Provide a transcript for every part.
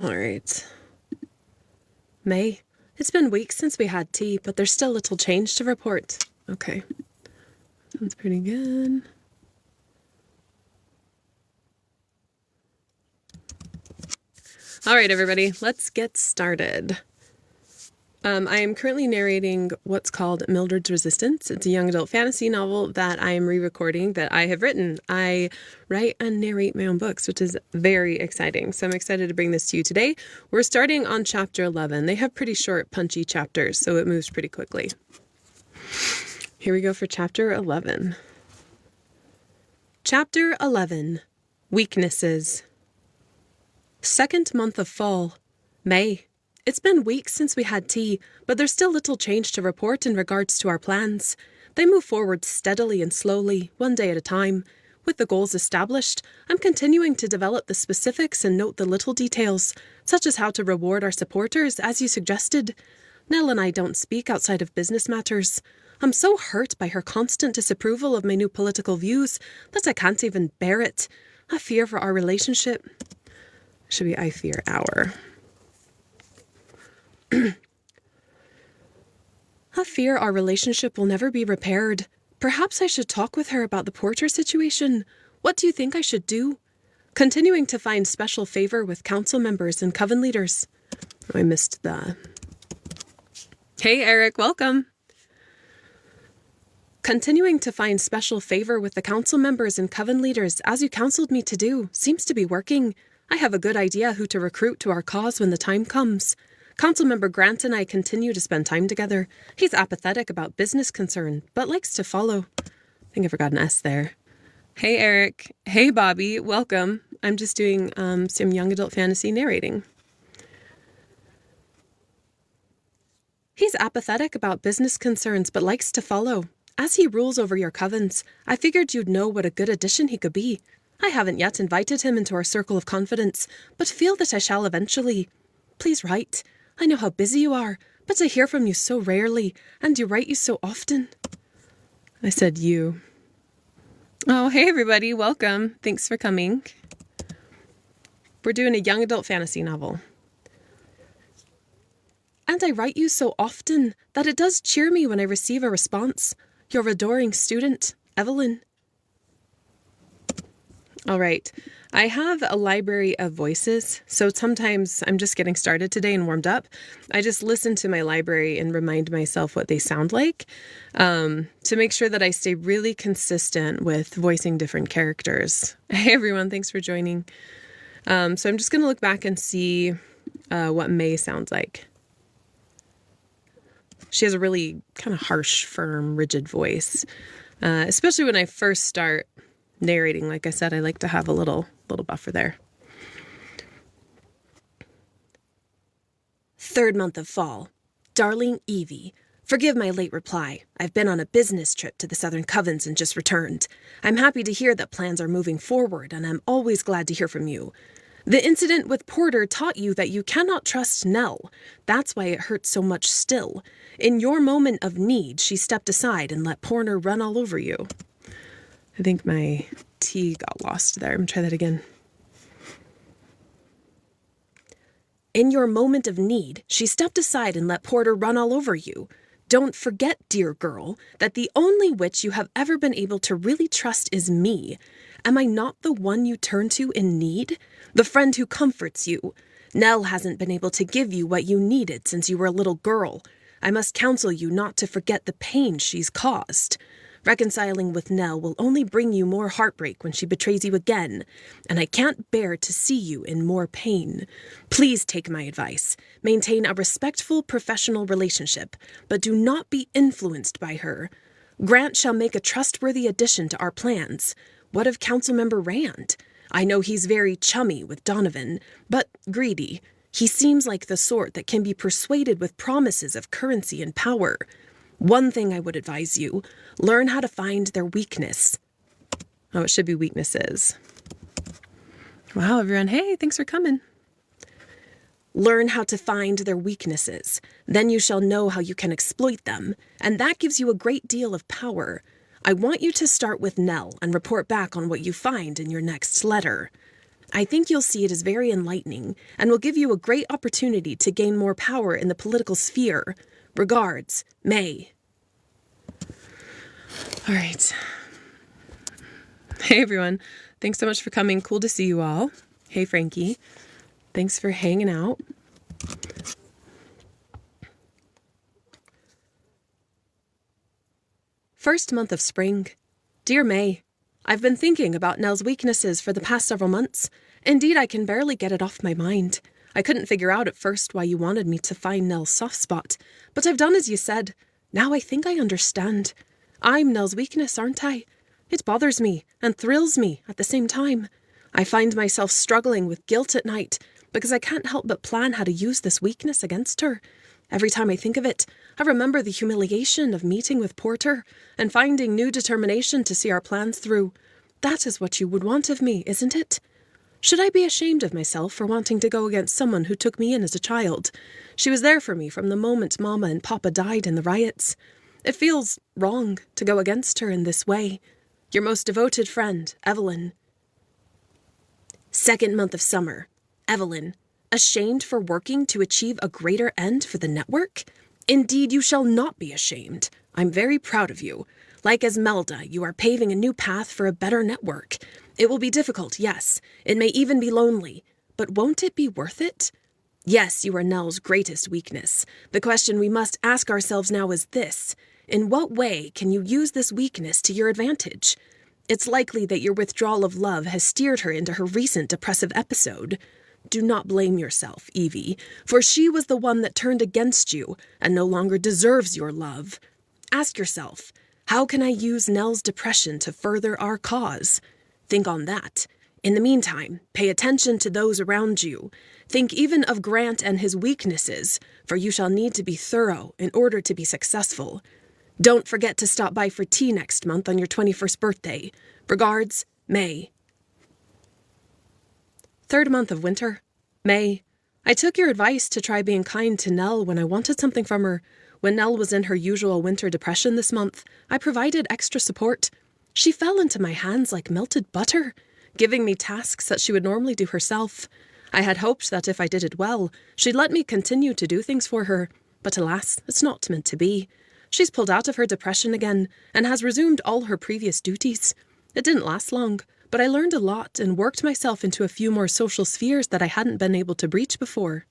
All right. May, it's been weeks since we had tea, but there's still little change to report. Okay. Sounds pretty good. All right, everybody, let's get started. I am currently narrating what's called Mildred's Resistance. It's a young adult fantasy novel that I am re-recording that I have written. I write and narrate my own books, which is very exciting. So I'm excited to bring this to you today. We're starting on chapter 11. They have pretty short, punchy chapters, so it moves pretty quickly. Here we go for chapter 11. Chapter 11. Weaknesses. Second month of fall. May. It's been weeks since we had tea, but there's still little change to report in regards to our plans. They move forward steadily and slowly, one day at a time. With the goals established, I'm continuing to develop the specifics and note the little details, such as how to reward our supporters, as you suggested. Nell and I don't speak outside of business matters. I'm so hurt by her constant disapproval of my new political views that I can't even bear it. I fear for our relationship. Should be I fear our. I fear our relationship will never be repaired. Perhaps I should talk with her about the Porter situation. What do you think I should do? Continuing to find special favor with council members and coven leaders. Oh, I missed the... Hey, Eric, welcome. Continuing to find special favor with the council members and coven leaders, as you counseled me to do, seems to be working. I have a good idea who to recruit to our cause when the time comes. Councilmember Grant and I continue to spend time together. He's apathetic about business concern, but likes to follow. I think I forgot an S there. Hey, Eric. Hey, Bobby. Welcome. I'm just doing some young adult fantasy narrating. He's apathetic about business concerns, but likes to follow. As he rules over your covens, I figured you'd know what a good addition he could be. I haven't yet invited him into our circle of confidence, but feel that I shall eventually. Please write. I know how busy you are, but I hear from you so rarely, and you write you so often. I said you. Oh, hey everybody, welcome. Thanks for coming. We're doing a young adult fantasy novel. And I write you so often that it does cheer me when I receive a response. Your adoring student, Evelyn. All right. I have a library of voices, so sometimes I'm just getting started today and warmed up. I just listen to my library and remind myself what they sound like to make sure that I stay really consistent with voicing different characters. Hey, everyone. Thanks for joining. So I'm just going to look back and see what May sounds like. She has a really kind of harsh, firm, rigid voice, especially when I first start narrating. Like I said, I like to have a little buffer there. Third month of fall. Darling Evie, forgive my late reply. I've been on a business trip to the Southern Covens and just returned. I'm happy to hear that plans are moving forward, and I'm always glad to hear from you. The incident with Porter taught you that you cannot trust Nell. That's why it hurts so much still. In your moment of need, she stepped aside and let Porter run all over you. I think my T got lost there. I'm going to try that again. In your moment of need, she stepped aside and let Porter run all over you. Don't forget, dear girl, that the only witch you have ever been able to really trust is me. Am I not the one you turn to in need? The friend who comforts you. Nell hasn't been able to give you what you needed since you were a little girl. I must counsel you not to forget the pain she's caused. Reconciling with Nell will only bring you more heartbreak when she betrays you again, and I can't bear to see you in more pain. Please take my advice. Maintain a respectful, professional relationship, but do not be influenced by her. Grant shall make a trustworthy addition to our plans. What of Councilmember Rand? I know he's very chummy with Donovan, but greedy. He seems like the sort that can be persuaded with promises of currency and power. One thing I would advise you, learn how to find their weakness. Oh, it should be weaknesses. Wow, everyone. Hey, thanks for coming. Learn how to find their weaknesses. Then you shall know how you can exploit them, and that gives you a great deal of power. I want you to start with Nell and report back on what you find in your next letter. I think you'll see it as very enlightening and will give you a great opportunity to gain more power in the political sphere. Regards, May. All right. Hey, everyone. Thanks so much for coming. Cool to see you all. Hey, Frankie. Thanks for hanging out. First month of spring. Dear May, I've been thinking about Nell's weaknesses for the past several months. Indeed, I can barely get it off my mind. I couldn't figure out at first why you wanted me to find Nell's soft spot, but I've done as you said. Now I think I understand. I'm Nell's weakness, aren't I? It bothers me and thrills me at the same time. I find myself struggling with guilt at night because I can't help but plan how to use this weakness against her. Every time I think of it, I remember the humiliation of meeting with Porter and finding new determination to see our plans through. That is what you would want of me, isn't it? Should I be ashamed of myself for wanting to go against someone who took me in as a child? She was there for me from the moment Mama and Papa died in the riots. It feels wrong to go against her in this way. Your most devoted friend, Evelyn. Second month of summer. Evelyn. Ashamed for working to achieve a greater end for the network? Indeed, you shall not be ashamed. I'm very proud of you. Like Esmelda, you are paving a new path for a better network. It will be difficult, yes. It may even be lonely. But won't it be worth it? Yes, you are Nell's greatest weakness. The question we must ask ourselves now is this. In what way can you use this weakness to your advantage? It's likely that your withdrawal of love has steered her into her recent depressive episode. Do not blame yourself, Evie, for she was the one that turned against you and no longer deserves your love. Ask yourself, how can I use Nell's depression to further our cause? Think on that. In the meantime, pay attention to those around you. Think even of Grant and his weaknesses, for you shall need to be thorough in order to be successful. Don't forget to stop by for tea next month on your 21st birthday. Regards, May. Third month of winter. May. I took your advice to try being kind to Nell when I wanted something from her. When Nell was in her usual winter depression this month, I provided extra support. She fell into my hands like melted butter, giving me tasks that she would normally do herself. I had hoped that if I did it well, she'd let me continue to do things for her. But alas, it's not meant to be. She's pulled out of her depression again and has resumed all her previous duties. It didn't last long, but I learned a lot and worked myself into a few more social spheres that I hadn't been able to breach before.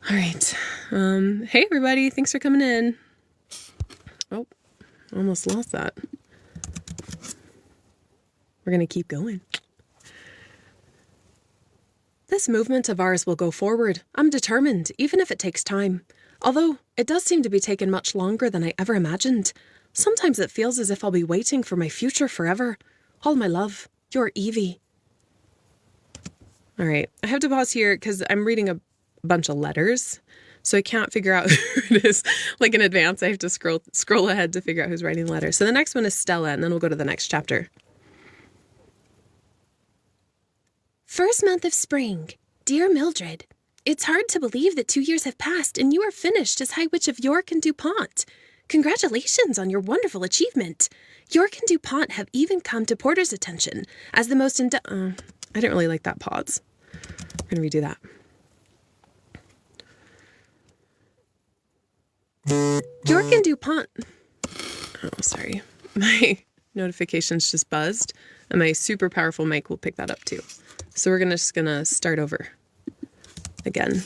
All right. Hey, everybody. Thanks for coming in. Oh, almost lost that. We're going to keep going. This movement of ours will go forward. I'm determined, even if it takes time. Although, it does seem to be taking much longer than I ever imagined. Sometimes it feels as if I'll be waiting for my future forever. All my love, your Evie. All right, I have to pause here because I'm reading a bunch of letters, so I can't figure out who it is. Like in advance, I have to scroll ahead to figure out who's writing the letter. So the next one is Stella, and then we'll go to the next chapter. First month of spring. Dear Mildred, it's hard to believe that 2 years have passed and you are finished as High Witch of York and DuPont. Congratulations on your wonderful achievement. York and DuPont have even come to Porter's attention as the most I didn't really like that pause. We're going to redo that. York and DuPont. Oh, sorry. My notifications just buzzed, and my super powerful mic will pick that up too. So we're just going to start over again.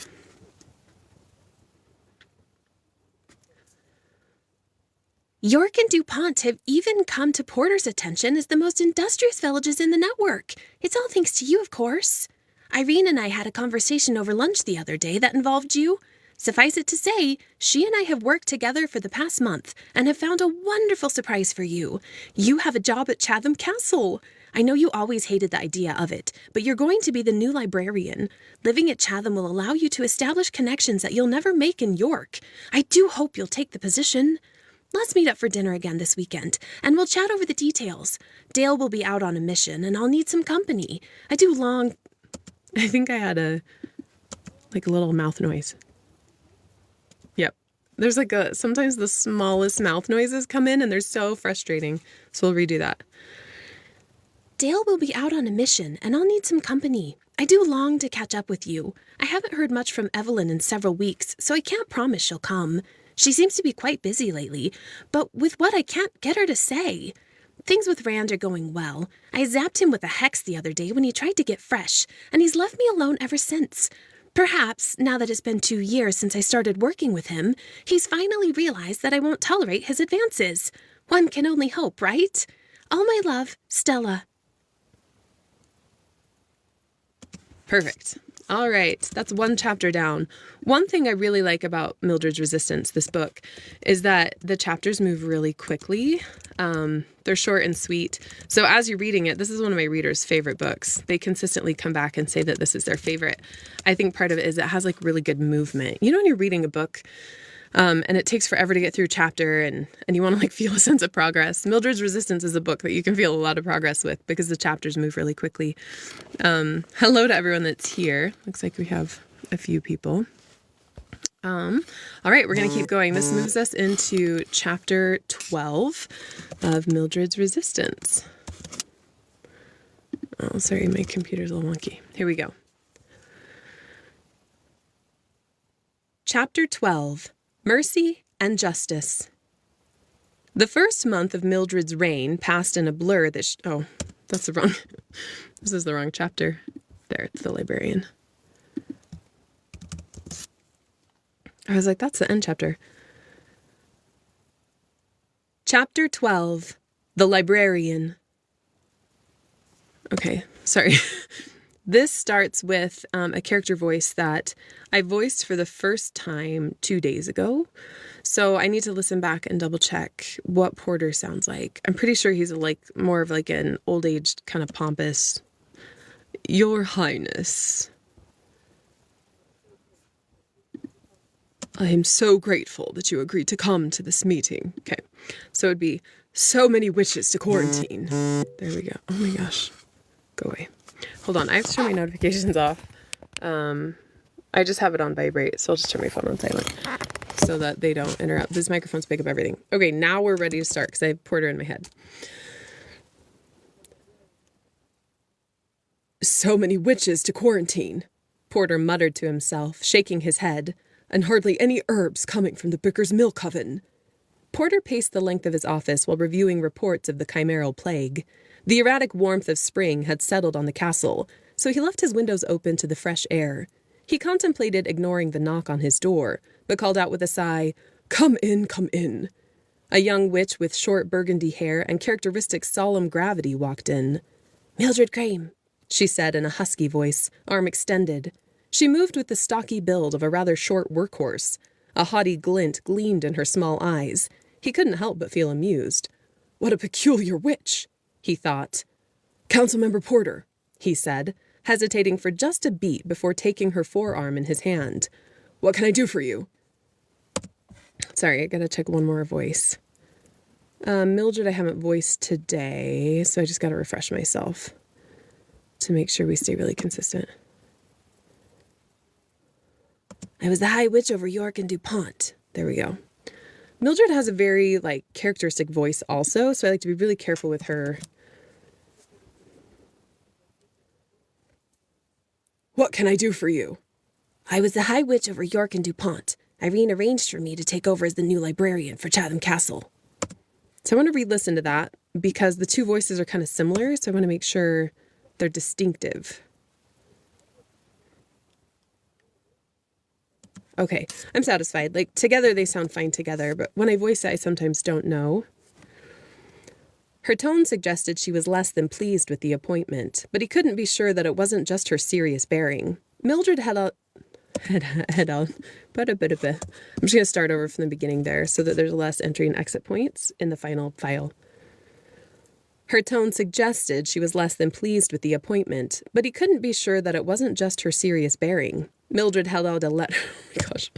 York and DuPont have even come to Porter's attention as the most industrious villages in the network. It's all thanks to you, of course. Irene and I had a conversation over lunch the other day that involved you. Suffice it to say, she and I have worked together for the past month and have found a wonderful surprise for you. You have a job at Chatham Castle. I know you always hated the idea of it, but you're going to be the new librarian. Living at Chatham will allow you to establish connections that you'll never make in York. I do hope you'll take the position. Let's meet up for dinner again this weekend, and we'll chat over the details. Dale will be out on a mission, and I'll need some company. I think I had a little mouth noise. Yep. There's sometimes the smallest mouth noises come in, and they're so frustrating. So we'll redo that. Dale will be out on a mission, and I'll need some company. I do long to catch up with you. I haven't heard much from Evelyn in several weeks, so I can't promise she'll come. She seems to be quite busy lately, but with what I can't get her to say. Things with Rand are going well. I zapped him with a hex the other day when he tried to get fresh, and he's left me alone ever since. Perhaps, now that it's been 2 years since I started working with him, he's finally realized that I won't tolerate his advances. One can only hope, right? All my love, Stella. Perfect. All right, that's one chapter down. One thing I really like about Mildred's Resistance, this book, is that the chapters move really quickly. They're short and sweet. So as you're reading it, this is one of my readers' favorite books. They consistently come back and say that this is their favorite. I think part of it is it has like really good movement. You know, when you're reading a book and it takes forever to get through a chapter and you want to like feel a sense of progress. Mildred's Resistance is a book that you can feel a lot of progress with because the chapters move really quickly. Hello to everyone that's here. Looks like we have a few people. All right, we're going to keep going. This moves us into chapter 12 of Mildred's Resistance. Oh, sorry, my computer's a little wonky. Here we go. Chapter 12. Mercy and Justice. The first month of Mildred's reign passed in a blur that oh, that's the wrong... This is the wrong chapter. There, it's the librarian. I was like, that's the end chapter. Chapter 12. The Librarian. Okay, sorry. This starts with a character voice that I voiced for the first time 2 days ago. So I need to listen back and double check what Porter sounds like. I'm pretty sure he's like more of like an old aged kind of pompous, Your Highness. I am so grateful that you agreed to come to this meeting. Okay, so it'd be so many witches to quarantine. There we go. Oh my gosh. Go away. Hold on, I have to turn my notifications off. I just have it on vibrate, so I'll just turn my phone on silent so that they don't interrupt. These microphones pick up everything. Okay, now we're ready to start because I have Porter in my head. So many witches to quarantine, Porter muttered to himself, shaking his head, and hardly any herbs coming from the Bicker's milk oven. Porter paced the length of his office while reviewing reports of the chimeral plague. The erratic warmth of spring had settled on the castle, so he left his windows open to the fresh air. He contemplated ignoring the knock on his door, but called out with a sigh, "Come in, come in." A young witch with short burgundy hair and characteristic solemn gravity walked in. "Mildred Graham," she said in a husky voice, arm extended. She moved with the stocky build of a rather short workhorse. A haughty glint gleamed in her small eyes. He couldn't help but feel amused. "What a peculiar witch," he thought. "Councilmember Porter," he said, hesitating for just a beat before taking her forearm in his hand. "What can I do for you?" Sorry, I gotta check one more voice. Mildred I haven't voiced today, so I just gotta refresh myself to make sure we stay really consistent. "I was the High Witch over York and DuPont." There we go. Mildred has a very, characteristic voice also, so I like to be really careful with her. "What can I do for you?" "I was the High Witch over York and DuPont. Irene arranged for me to take over as the new librarian for Chatham Castle." So I want to re-listen to that because the two voices are kind of similar, so I want to make sure they're distinctive. Okay, I'm satisfied. Together they sound fine together, but when I voice it, I sometimes don't know. Her tone suggested she was less than pleased with the appointment, but he couldn't be sure that it wasn't just her serious bearing. Mildred head out. I'm just going to start over from the beginning there so that there's less entry and exit points in the final file. Her tone suggested she was less than pleased with the appointment, but he couldn't be sure that it wasn't just her serious bearing. Mildred held out a letter. Oh my gosh.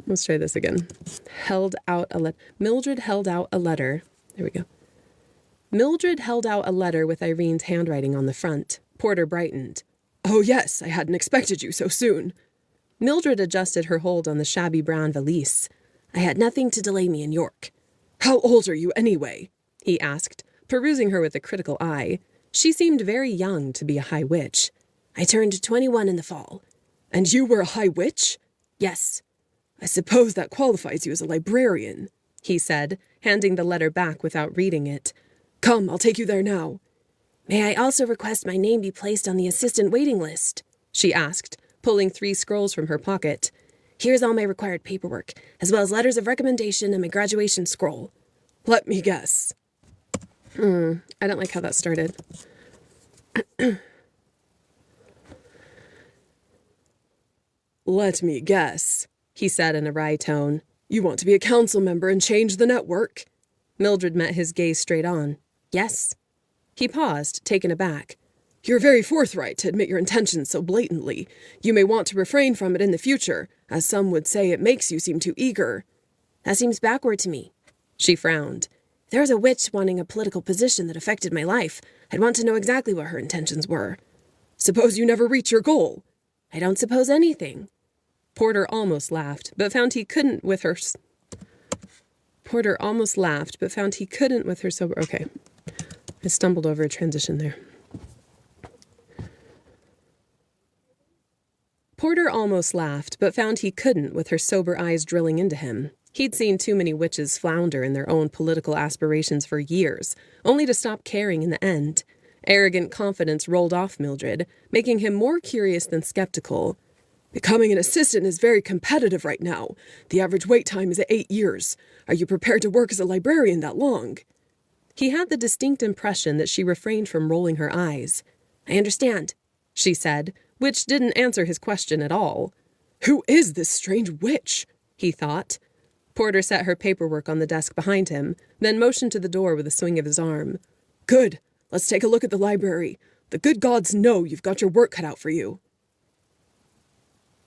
Let's try this again. Mildred held out a letter. There we go. Mildred held out a letter with Irene's handwriting on the front. Porter brightened. "Oh yes, I hadn't expected you so soon." Mildred adjusted her hold on the shabby brown valise. "I had nothing to delay me in York." "How old are you anyway?" he asked, perusing her with a critical eye. She seemed very young to be a high witch. I turned 21 in the fall. And you were a high witch? Yes. I suppose that qualifies you as a librarian, he said, handing the letter back without reading it. Come, I'll take you there now. May I also request my name be placed on the assistant waiting list? She asked, pulling 3 scrolls from her pocket. Here's all my required paperwork, as well as letters of recommendation and my graduation scroll. Let me guess. I don't like how that started. Let me guess, he said in a wry tone. You want to be a council member and change the network? Mildred met his gaze straight on. Yes. He paused, taken aback. You're very forthright to admit your intentions so blatantly. You may want to refrain from it in the future, as some would say it makes you seem too eager. That seems backward to me. She frowned. If there was a witch wanting a political position that affected my life, I'd want to know exactly what her intentions were. Suppose you never reach your goal. I don't suppose anything. Porter almost laughed, but found he couldn't with her sober... Okay. I stumbled over a transition there. Porter almost laughed, but found he couldn't with her sober eyes drilling into him. He'd seen too many witches flounder in their own political aspirations for years, only to stop caring in the end. Arrogant confidence rolled off Mildred, making him more curious than skeptical. Becoming an assistant is very competitive right now. The average wait time is 8 years. Are you prepared to work as a librarian that long? He had the distinct impression that she refrained from rolling her eyes. I understand, she said, which didn't answer his question at all. Who is this strange witch? He thought. Porter set her paperwork on the desk behind him, then motioned to the door with a swing of his arm. Good. Let's take a look at the library. The good gods know you've got your work cut out for you.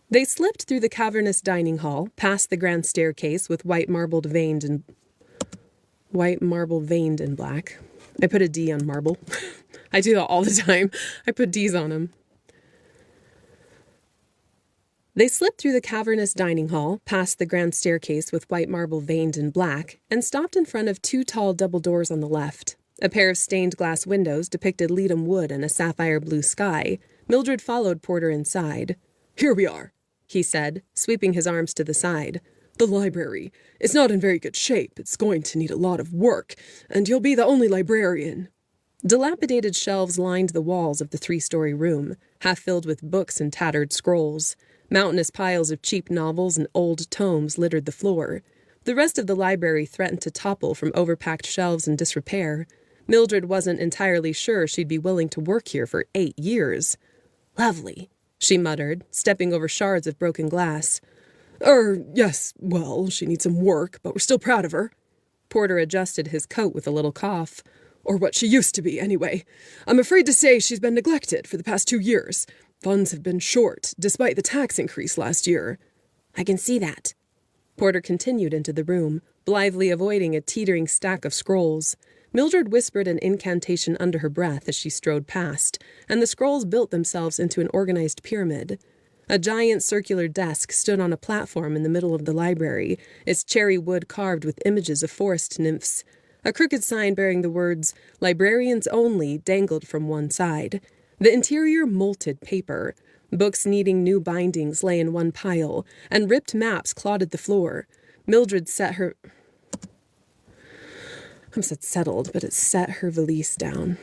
They slipped through the cavernous dining hall, past the grand staircase with white marble veined in black. I put a D on marble. I do that all the time. I put D's on them. They slipped through the cavernous dining hall, past the grand staircase with white marble veined in black, and stopped in front of 2 tall double doors on the left. A pair of stained glass windows depicted Leadham wood and a sapphire blue sky. Mildred followed Porter inside. Here we are, he said, sweeping his arms to the side. The library. It's not in very good shape. It's going to need a lot of work, and you'll be the only librarian. Dilapidated shelves lined the walls of the 3-story room, half filled with books and tattered scrolls. Mountainous piles of cheap novels and old tomes littered the floor. The rest of the library threatened to topple from overpacked shelves and disrepair. Mildred wasn't entirely sure she'd be willing to work here for 8 years. Lovely, she muttered, stepping over shards of broken glass. Yes, well, she needs some work, but we're still proud of her. Porter adjusted his coat with a little cough. Or what she used to be, anyway. I'm afraid to say she's been neglected for the past 2 years. Funds have been short, despite the tax increase last year. I can see that. Porter continued into the room, blithely avoiding a teetering stack of scrolls. Mildred whispered an incantation under her breath as she strode past, and the scrolls built themselves into an organized pyramid. A giant circular desk stood on a platform in the middle of the library, its cherry wood carved with images of forest nymphs. A crooked sign bearing the words, "Librarians Only," dangled from one side. The interior molted paper. Books needing new bindings lay in one pile, and ripped maps clotted the floor. Mildred set her... I said settled, but it set her valise down.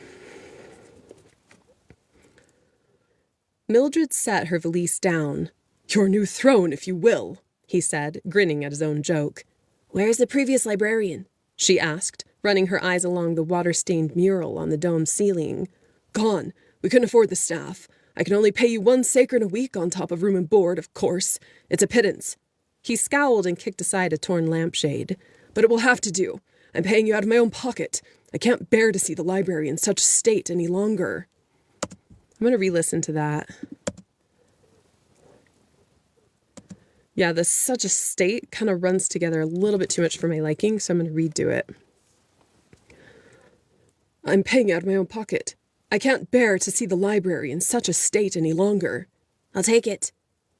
Mildred set her valise down. Your new throne, if you will, he said, grinning at his own joke. Where's the previous librarian? She asked, running her eyes along the water-stained mural on the dome's ceiling. Gone. We couldn't afford the staff. I can only pay you 1 sacred a week on top of room and board, of course. It's a pittance. He scowled and kicked aside a torn lampshade. But it will have to do. I'm paying you out of my own pocket. I can't bear to see the library in such state any longer. I'm going to re-listen to that. Yeah, the "such a state" kind of runs together a little bit too much for my liking, so I'm going to redo it. I'm paying out of my own pocket. I can't bear to see the library in such a state any longer. I'll take it.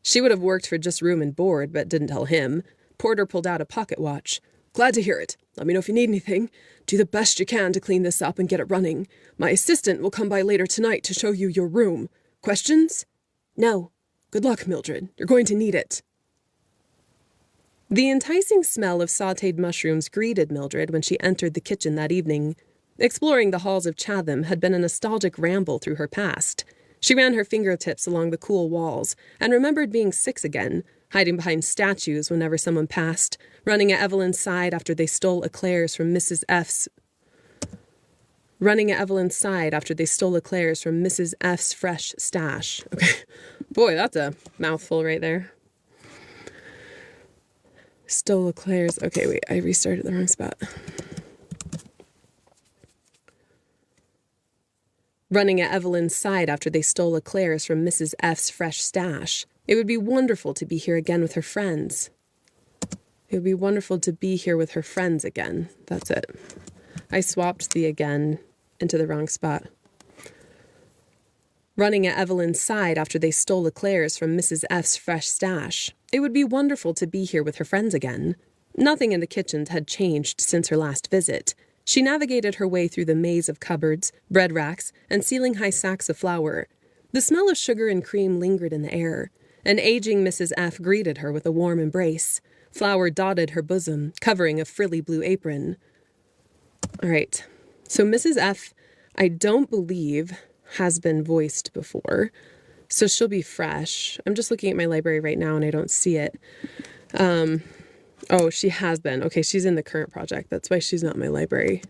She would have worked for just room and board, but didn't tell him. Porter pulled out a pocket watch. Glad to hear it. Let me know if you need anything. Do the best you can to clean this up and get it running. My assistant will come by later tonight to show you your room. Questions? No. Good luck, Mildred. You're going to need it. The enticing smell of sautéed mushrooms greeted Mildred when she entered the kitchen that evening. Exploring the halls of Chatham had been a nostalgic ramble through her past. She ran her fingertips along the cool walls and remembered being 6 again, hiding behind statues whenever someone passed, running at Evelyn's side after they stole eclairs from Mrs. F's fresh stash. Okay. Boy, that's a mouthful right there. Stole eclairs. Okay, wait, I restarted the wrong spot. Running at Evelyn's side after they stole eclairs from Mrs. F's fresh stash. It would be wonderful to be here again with her friends. It would be wonderful to be here with her friends again. That's it. I swapped the again into the wrong spot. Running at Evelyn's side after they stole eclairs from Mrs. F's fresh stash. It would be wonderful to be here with her friends again. Nothing in the kitchen had changed since her last visit. She navigated her way through the maze of cupboards, bread racks, and ceiling-high sacks of flour. The smell of sugar and cream lingered in the air. An aging Mrs. F greeted her with a warm embrace. Flour dotted her bosom, covering a frilly blue apron. All right, so Mrs. F, I don't believe, has been voiced before, so she'll be fresh. I'm just looking at my library right now and I don't see it. Oh, she has been. Okay, she's in the current project. That's why she's not in my library.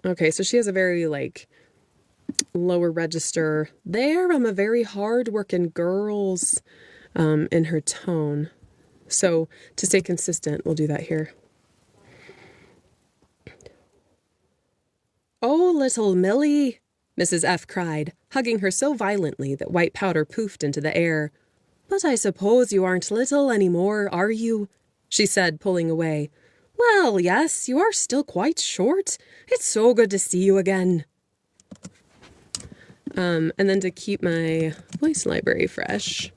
Okay, so she has a very, lower register. There, I'm a very hard-working girls in her tone. So, to stay consistent, we'll do that here. Oh, little Millie, Mrs. F cried, hugging her so violently that white powder poofed into the air. But I suppose you aren't little anymore, are you? She said, pulling away. Well, yes, you are still quite short. It's so good to see you again. And then to keep my voice library fresh,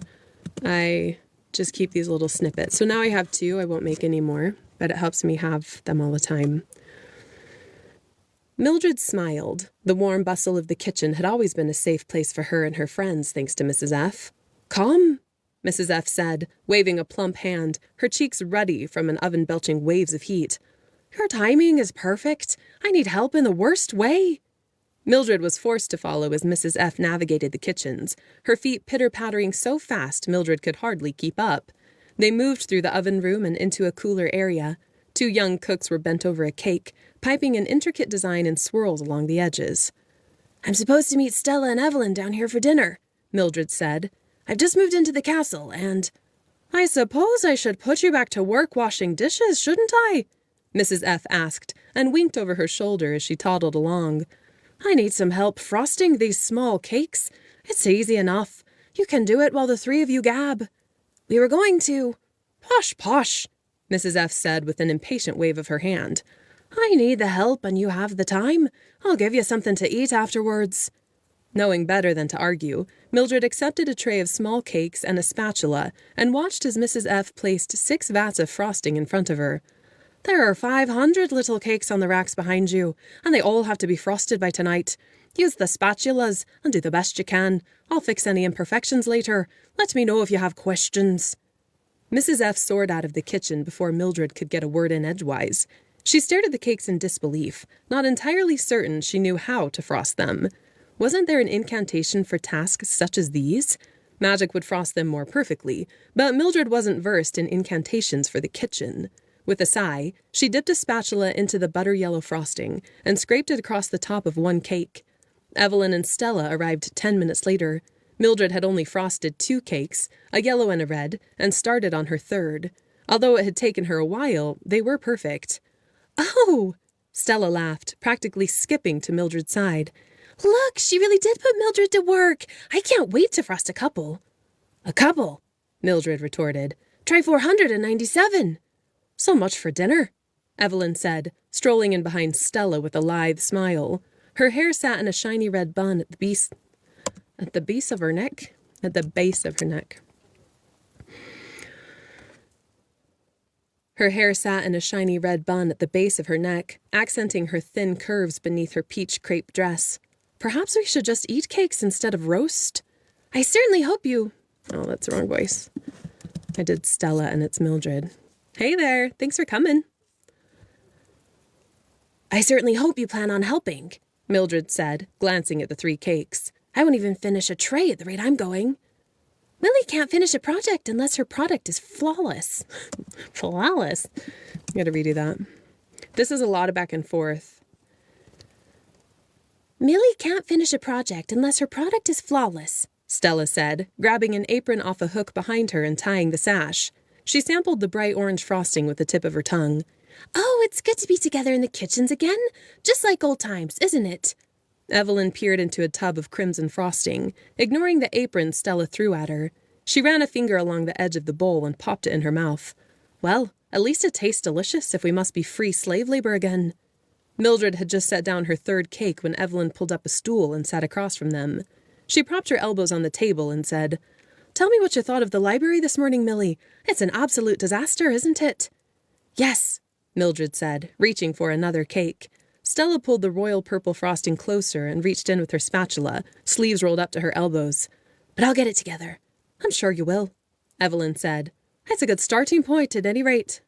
I just keep these little snippets. So now I have 2. I won't make any more, but it helps me have them all the time. Mildred smiled. The warm bustle of the kitchen had always been a safe place for her and her friends, thanks to Mrs. F. Come, Mrs. F said, waving a plump hand, her cheeks ruddy from an oven belching waves of heat. Your timing is perfect. I need help in the worst way. Mildred was forced to follow as Mrs. F navigated the kitchens, her feet pitter-pattering so fast Mildred could hardly keep up. They moved through the oven room and into a cooler area. 2 young cooks were bent over a cake, piping an intricate design in swirls along the edges. I'm supposed to meet Stella and Evelyn down here for dinner, Mildred said. I've just moved into the castle, and... I suppose I should put you back to work washing dishes, shouldn't I? Mrs. F asked, and winked over her shoulder as she toddled along. I need some help frosting these small cakes. It's easy enough. You can do it while the 3 of you gab. We were going to... Posh, posh, Mrs. F said with an impatient wave of her hand. I need the help and you have the time. I'll give you something to eat afterwards. Knowing better than to argue, Mildred accepted a tray of small cakes and a spatula and watched as Mrs. F placed 6 vats of frosting in front of her. There are 500 little cakes on the racks behind you, and they all have to be frosted by tonight. Use the spatulas and do the best you can. I'll fix any imperfections later. Let me know if you have questions. Mrs. F soared out of the kitchen before Mildred could get a word in edgewise. She stared at the cakes in disbelief, not entirely certain she knew how to frost them. Wasn't there an incantation for tasks such as these? Magic would frost them more perfectly, but Mildred wasn't versed in incantations for the kitchen. With a sigh, she dipped a spatula into the butter-yellow frosting and scraped it across the top of 1 cake. Evelyn and Stella arrived 10 minutes later. Mildred had only frosted 2 cakes, a yellow and a red, and started on her 3rd. Although it had taken her a while, they were perfect. Oh! Stella laughed, practically skipping to Mildred's side. Look, she really did put Mildred to work. I can't wait to frost a couple. A couple, Mildred retorted. Try 497. So much for dinner, Evelyn said, strolling in behind Stella with a lithe smile. Her hair sat in a shiny red bun at the base of her neck. Her hair sat in a shiny red bun at the base of her neck, accenting her thin curves beneath her peach crepe dress. Perhaps we should just eat cakes instead of roast? I certainly hope you... Oh, that's the wrong voice. I did Stella and it's Mildred. Hey there, thanks for coming. I certainly hope you plan on helping, Mildred said, glancing at the 3 cakes. I won't even finish a tray at the rate I'm going. Millie can't finish a project unless her product is flawless. Flawless? I gotta redo that. This is a lot of back and forth. Millie can't finish a project unless her product is flawless, Stella said, grabbing an apron off a hook behind her and tying the sash. She sampled the bright orange frosting with the tip of her tongue. Oh, it's good to be together in the kitchens again. Just like old times, isn't it? Evelyn peered into a tub of crimson frosting, ignoring the apron Stella threw at her. She ran a finger along the edge of the bowl and popped it in her mouth. Well, at least it tastes delicious if we must be free slave labor again. Mildred had just set down her 3rd cake when Evelyn pulled up a stool and sat across from them. She propped her elbows on the table and said, "Tell me what you thought of the library this morning, Millie. It's an absolute disaster, isn't it?" Yes, Mildred said, reaching for another cake. Stella pulled the royal purple frosting closer and reached in with her spatula, sleeves rolled up to her elbows. But I'll get it together. I'm sure you will, Evelyn said. That's a good starting point at any rate.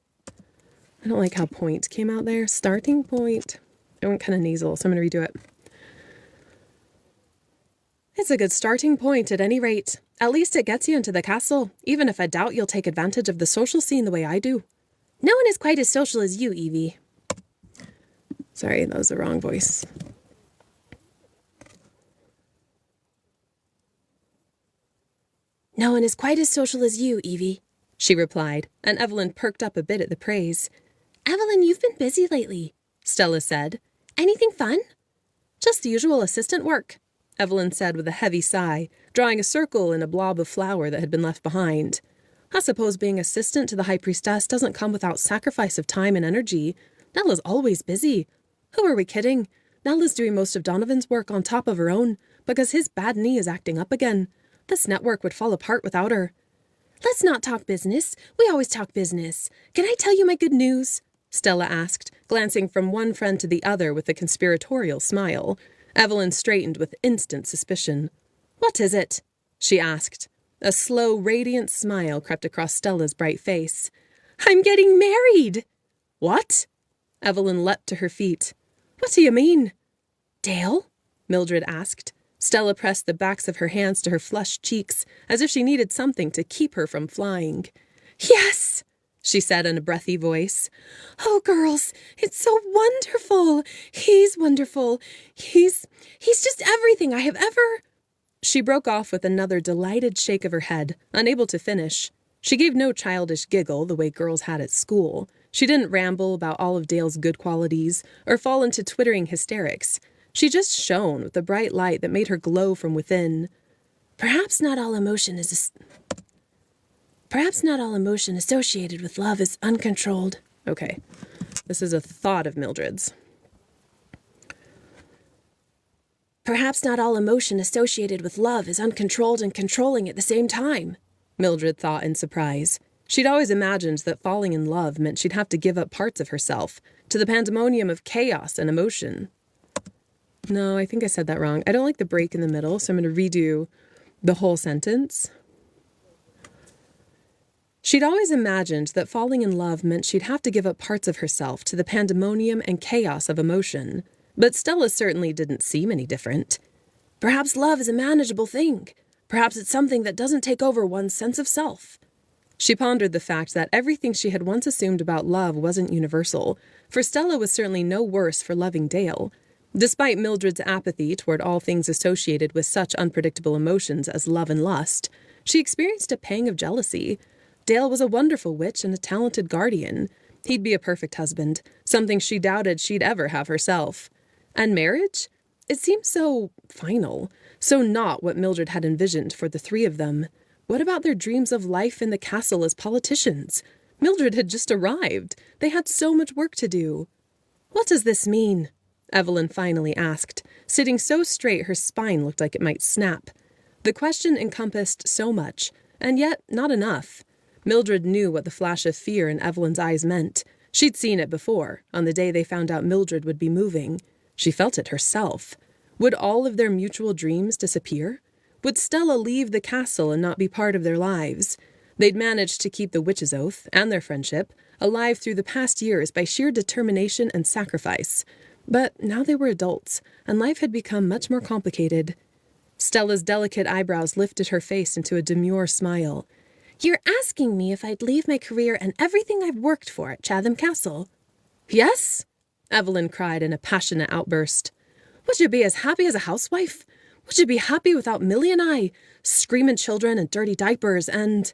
I don't like how point came out there. Starting point. It went kind of nasal, so I'm going to redo it. It's a good starting point at any rate. At least it gets you into the castle, even if I doubt you'll take advantage of the social scene the way I do. No one is quite as social as you, Evie. Sorry, that was the wrong voice. No one is quite as social as you, Evie, she replied, and Evelyn perked up a bit at the praise. Evelyn, you've been busy lately, Stella said. Anything fun? Just the usual assistant work, Evelyn said with a heavy sigh, drawing a circle in a blob of flour that had been left behind. I suppose being assistant to the High Priestess doesn't come without sacrifice of time and energy. Nella's always busy. Who are we kidding? Nella's doing most of Donovan's work on top of her own, because his bad knee is acting up again. This network would fall apart without her. Let's not talk business. We always talk business. Can I tell you my good news? Stella asked, glancing from one friend to the other with a conspiratorial smile. Evelyn straightened with instant suspicion. What is it? She asked. A slow, radiant smile crept across Stella's bright face. I'm getting married! What? Evelyn leapt to her feet. What do you mean? Dale? Mildred asked. Stella pressed the backs of her hands to her flushed cheeks, as if she needed something to keep her from flying. Yes, she said in a breathy voice. Oh, girls, it's so wonderful. He's wonderful. He's just everything I have ever... She broke off with another delighted shake of her head, unable to finish. She gave no childish giggle the way girls had at school. She didn't ramble about all of Dale's good qualities or fall into twittering hysterics. She just shone with a bright light that made her glow from within. Perhaps not all emotion associated with love is uncontrolled. Okay, this is a thought of Mildred's. Perhaps not all emotion associated with love is uncontrolled and controlling at the same time, Mildred thought in surprise. She'd always imagined that falling in love meant she'd have to give up parts of herself to the pandemonium of chaos and emotion. No, I think I said that wrong. I don't like the break in the middle, so I'm going to redo the whole sentence. She'd always imagined that falling in love meant she'd have to give up parts of herself to the pandemonium and chaos of emotion. But Stella certainly didn't seem any different. Perhaps love is a manageable thing. Perhaps it's something that doesn't take over one's sense of self. She pondered the fact that everything she had once assumed about love wasn't universal, for Stella was certainly no worse for loving Dale. Despite Mildred's apathy toward all things associated with such unpredictable emotions as love and lust, she experienced a pang of jealousy. Dale was a wonderful witch and a talented guardian. He'd be a perfect husband, something she doubted she'd ever have herself. And marriage? It seemed so final, so not what Mildred had envisioned for the 3 of them. What about their dreams of life in the castle as politicians? Mildred had just arrived. They had so much work to do. What does this mean? Evelyn finally asked, sitting so straight her spine looked like it might snap. The question encompassed so much, and yet not enough. Mildred knew what the flash of fear in Evelyn's eyes meant. She'd seen it before, on the day they found out Mildred would be moving. She felt it herself. Would all of their mutual dreams disappear? Would Stella leave the castle and not be part of their lives? They'd managed to keep the witch's oath, and their friendship, alive through the past years by sheer determination and sacrifice. But now they were adults, and life had become much more complicated. Stella's delicate eyebrows lifted her face into a demure smile. You're asking me if I'd leave my career and everything I've worked for at Chatham Castle? Yes, Evelyn cried in a passionate outburst. Would you be as happy as a housewife? Would you be happy without Millie and I? Screaming children and dirty diapers and...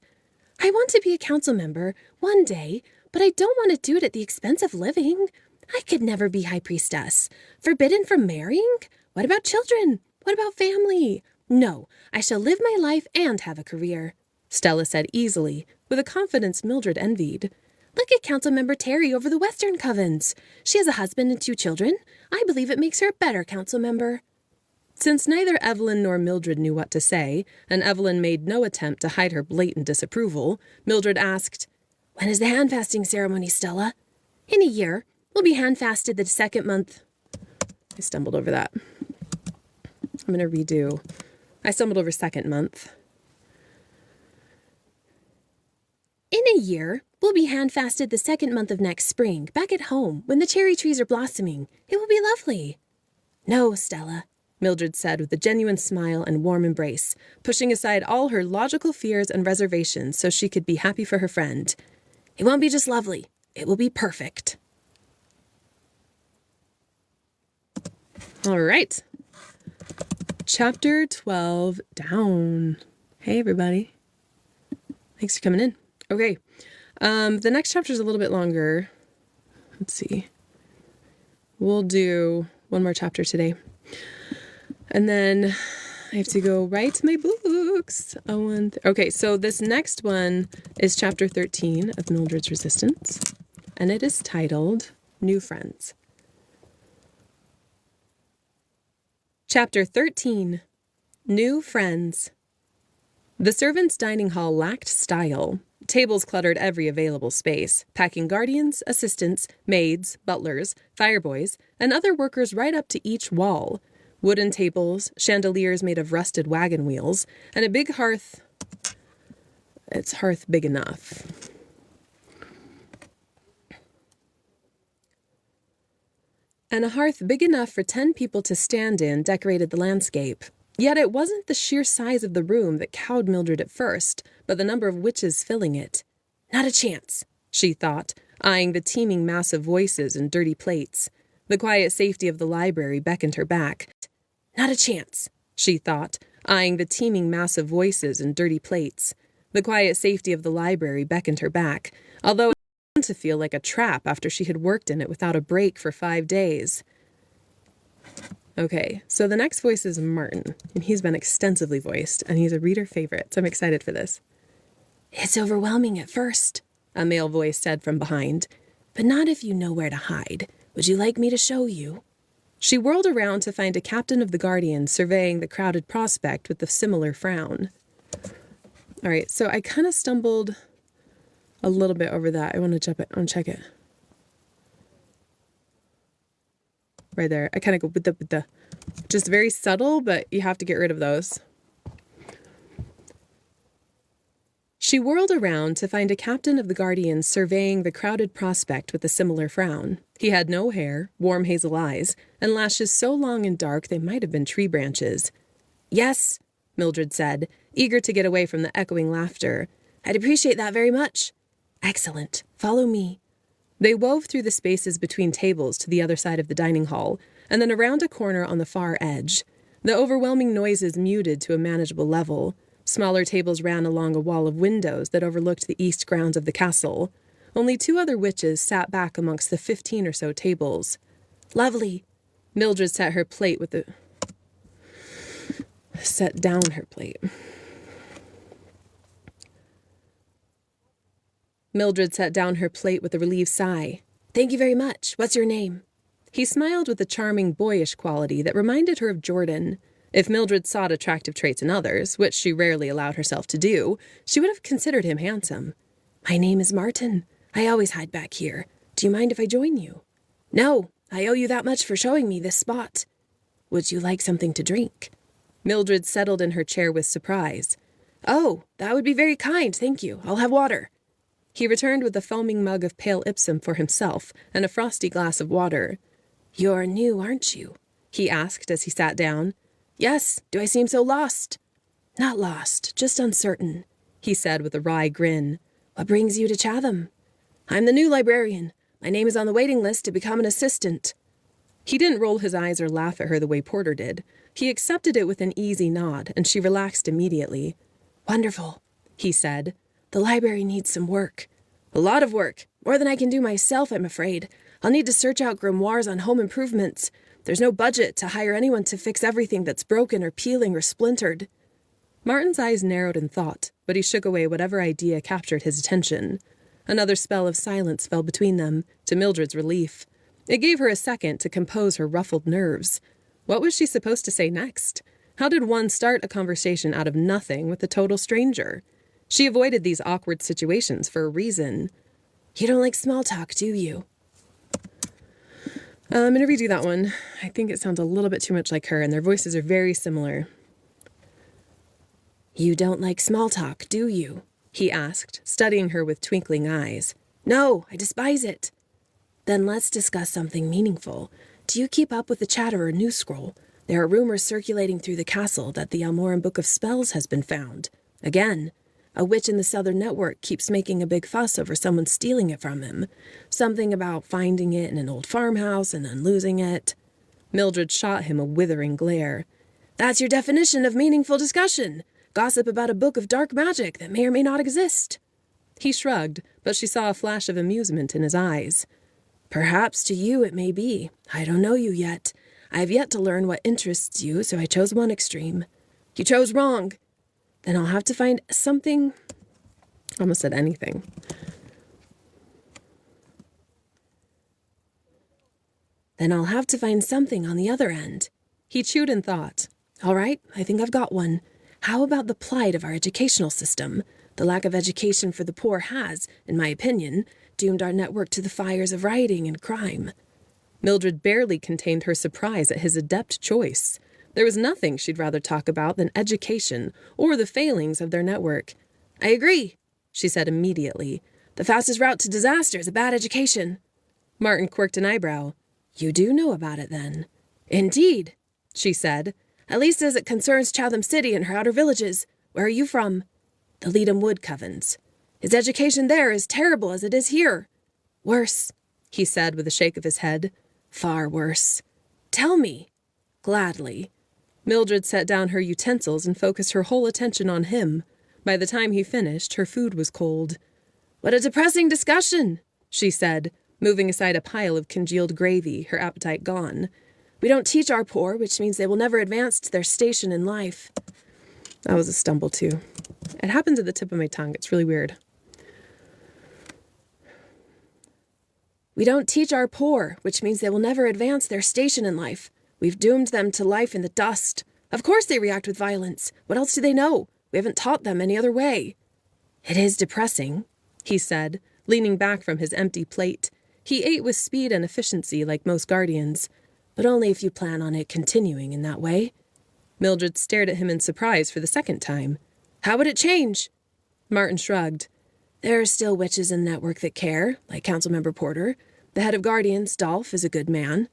I want to be a council member one day, but I don't want to do it at the expense of living. I could never be high priestess. Forbidden from marrying? What about children? What about family? No, I shall live my life and have a career, Stella said easily, with a confidence Mildred envied. Look at Councilmember Terry over the Western Covens. She has a husband and 2 children. I believe it makes her a better council member. Since neither Evelyn nor Mildred knew what to say, and Evelyn made no attempt to hide her blatant disapproval, Mildred asked, When is the hand-fasting ceremony, Stella? In a year. We'll be hand-fasted the 2nd month. I stumbled over that. I'm going to redo. I stumbled over 2nd month. In a year, we'll be hand-fasted the 2nd month of next spring, back at home, when the cherry trees are blossoming. It will be lovely. No, Stella, Mildred said with a genuine smile and warm embrace, pushing aside all her logical fears and reservations so she could be happy for her friend. It won't be just lovely. It will be perfect. All right. Chapter 12, down. Hey, everybody. Thanks for coming in. Okay. The next chapter is a little bit longer. Let's see. We'll do one more chapter today. And then I have to go write my books. Okay, so this next one is chapter 13 of Mildred's Resistance. And it is titled New Friends. Chapter 13. New Friends. The servants' dining hall lacked style. Tables cluttered every available space, packing guardians, assistants, maids, butlers, fireboys, and other workers right up to each wall. Wooden tables, chandeliers made of rusted wagon wheels, and a big hearth. It's hearth big enough. And a hearth big enough for 10 people to stand in decorated the landscape. Yet it wasn't the sheer size of the room that cowed Mildred at first, but the number of witches filling it. Not a chance, she thought, eyeing the teeming mass of voices and dirty plates. The quiet safety of the library beckoned her back. Not a chance, she thought, eyeing the teeming mass of voices and dirty plates. The quiet safety of the library beckoned her back, although it began to feel like a trap after she had worked in it without a break for 5 days. Okay, so the next voice is Martin, and he's been extensively voiced, and he's a reader favorite, so I'm excited for this. It's overwhelming at first, a male voice said from behind. But not if you know where to hide. Would you like me to show you? She whirled around to find a captain of the Guardians surveying the crowded prospect with a similar frown. All right, so I kind of stumbled a little bit over that. I want to check it. Right there. I kind of go with the, just very subtle, but you have to get rid of those. She whirled around to find a captain of the Guardians surveying the crowded prospect with a similar frown. He had no hair, warm hazel eyes, and lashes so long and dark they might have been tree branches. Yes, Mildred said, eager to get away from the echoing laughter. I'd appreciate that very much. Excellent. Follow me. They wove through the spaces between tables to the other side of the dining hall, and then around a corner on the far edge. The overwhelming noises muted to a manageable level. Smaller tables ran along a wall of windows that overlooked the east grounds of the castle. Only 2 other witches sat back amongst the 15 or so tables. Lovely. Mildred set down her plate with a relieved sigh. Thank you very much. What's your name? He smiled with a charming, boyish quality that reminded her of Jordan. If Mildred sought attractive traits in others, which she rarely allowed herself to do, she would have considered him handsome. My name is Martin. I always hide back here. Do you mind if I join you? No, I owe you that much for showing me this spot. Would you like something to drink? Mildred settled in her chair with surprise. Oh, that would be very kind, thank you. I'll have water. He returned with a foaming mug of pale Ipsum for himself and a frosty glass of water. You're new, aren't you? He asked as he sat down. Yes, do I seem so lost? Not lost, just uncertain, he said with a wry grin. What brings you to Chatham? I'm the new librarian. My name is on the waiting list to become an assistant. He didn't roll his eyes or laugh at her the way Porter did. He accepted it with an easy nod, and she relaxed immediately. Wonderful, he said. The library needs some work. A lot of work. More than I can do myself, I'm afraid. I'll need to search out grimoires on home improvements. There's no budget to hire anyone to fix everything that's broken or peeling or splintered. Martin's eyes narrowed in thought, but he shook away whatever idea captured his attention. Another spell of silence fell between them, to Mildred's relief. It gave her a second to compose her ruffled nerves. What was she supposed to say next? How did one start a conversation out of nothing with a total stranger? She avoided these awkward situations for a reason. You don't like small talk, do you? I'm going to redo that one. I think it sounds a little bit too much like her, and their voices are very similar. You don't like small talk, do you? He asked, studying her with twinkling eyes. No, I despise it. Then let's discuss something meaningful. Do you keep up with the Chatterer news scroll? There are rumors circulating through the castle that the Almoran Book of Spells has been found. Again, a witch in the Southern Network keeps making a big fuss over someone stealing it from him. Something about finding it in an old farmhouse and then losing it. Mildred shot him a withering glare. That's your definition of meaningful discussion. Gossip about a book of dark magic that may or may not exist. He shrugged, but she saw a flash of amusement in his eyes. Perhaps to you it may be. I don't know you yet. I have yet to learn what interests you, so I chose one extreme. You chose wrong. Then I'll have to find something. I almost said anything. Then I'll have to find something on the other end. He chewed in thought. All right, I think I've got one. How about the plight of our educational system? The lack of education for the poor has, in my opinion, doomed our network to the fires of rioting and crime. Mildred barely contained her surprise at his adept choice. There was nothing she'd rather talk about than education or the failings of their network. I agree, she said immediately. The fastest route to disaster is a bad education. Martin quirked an eyebrow. You do know about it, then? Indeed, she said. At least as it concerns Chatham City and her outer villages. Where are you from? The Leadham Wood Covens. His education there is terrible as it is here. Worse, he said with a shake of his head. Far worse. Tell me. Gladly. Mildred set down her utensils and focused her whole attention on him. By the time he finished, her food was cold. What a depressing discussion, she said, moving aside a pile of congealed gravy, her appetite gone. We don't teach our poor, which means they will never advance to their station in life. That was a stumble, too. It happens at the tip of my tongue. It's really weird. We don't teach our poor, which means they will never advance their station in life. We've doomed them to life in the dust. Of course they react with violence. What else do they know? We haven't taught them any other way. It is depressing, he said, leaning back from his empty plate. He ate with speed and efficiency like most guardians, but only if you plan on it continuing in that way. Mildred stared at him in surprise for the second time. How would it change? Martin shrugged. There are still witches in the network that care, like Councilmember Porter. The head of Guardians, Dolph, is a good man.